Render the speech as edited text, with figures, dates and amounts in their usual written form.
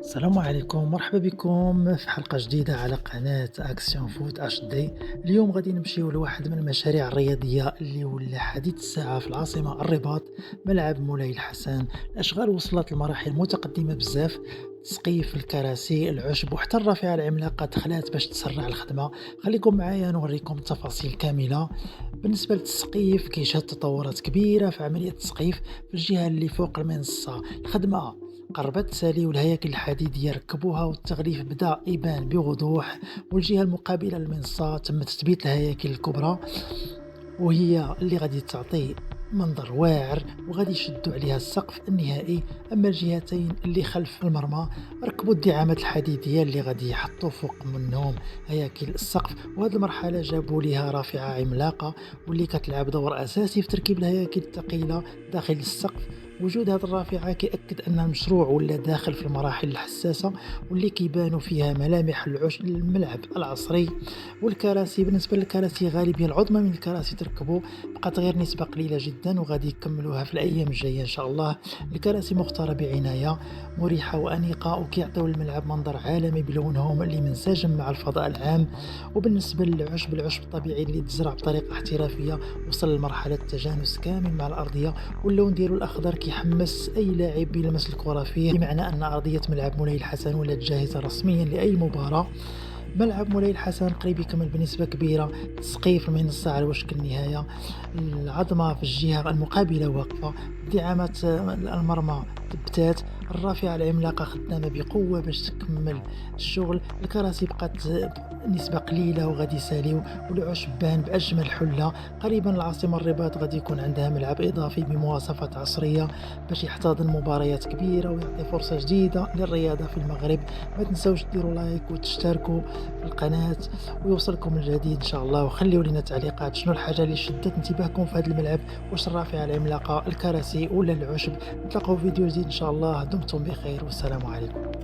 السلام عليكم، مرحبا بكم في حلقة جديدة على قناة أكسيون فوت اش دي. اليوم غادي نمشيو لواحد من المشاريع الرياضية اللي ولا حديث الساعة في العاصمة الرباط، ملعب مولاي الحسن. الأشغال وصلت لمراحل متقدمة بزاف، تسقيف الكراسي العشب وحتى الرافعة العملاقة دخلات باش تسرع الخدمة. خليكم معايا نوريكم التفاصيل كاملة. بالنسبة للتسقيف كيشهد تطورات كبيرة في عملية التسقيف في الجهة اللي فوق المنصة. الخدمة قربت تسالي والهياكل الحديدية ركبوها والتغليف بدأ يبان بوضوح، والجهة المقابلة للمنصة تم تثبيت الهياكل الكبرى وهي اللي غادي تعطي منظر واعر وغادي يشدوا عليها السقف النهائي. اما الجهتين اللي خلف المرمى ركبوا الدعامات الحديديه اللي غادي يحطوا فوق منهم هياكل السقف، وهذه المرحله جابوا لها رافعه عملاقه واللي كتلعب دور اساسي في تركيب الهياكل الثقيله داخل السقف. وجود هذه الرافعه كيأكد ان المشروع ولا داخل في المراحل الحساسه واللي كيبانوا فيها ملامح الملعب العصري. والكراسي بالنسبة للكراسي غالبية العظمى من الكراسي تركبوا، بقات غير نسبة قليلة جدا وغادي يكملوها في الأيام الجاية إن شاء الله. الكراسي مختارة بعناية، مريحة وأنيقة وكيعطيو الملعب منظر عالمي بلونهم اللي منسجم مع الفضاء العام. وبالنسبة للعشب، العشب الطبيعي اللي تزرع بطريقة احترافية وصل لمرحلة تجانس كامل مع الأرضية، واللون ديالو الأخضر كيحمس أي لاعب يلمس الكرة فيه، بمعنى أن أرضية ملعب مولاي الحسن ولات جاهزة رسميا لأي مباراة. ملعب مولاي الحسن قريب يكمل بنسبة كبيرة، تسقيف المنصة على وشك النهاية، العظمة في الجهة المقابلة واقفة، دعامات المرمى ثبتات، الرافعة العملاقة خدامة بقوة باش تكمل الشغل. الكراسي بقات نسبة قليلة وغادي يساليو، والعشب بان بأجمل حلة. قريبا العاصمة الرباط غادي يكون عندها ملعب إضافي بمواصفات عصرية باش يحتضن مباريات كبيرة ويعطي فرصة جديدة للرياضة في المغرب. ما تنسوش ديروا لايك وتشتركوا في القناة ويوصلكم الجديد إن شاء الله، وخليوا لنا تعليقات شنو الحاجة اللي شدت انتباهكم في هذا الملعب، واش الرافعة العملاقة، الكراسي ولا العشب. نتلاقوا في فيديو جديد إن شاء الله، دمتم بخير والسلام عليكم.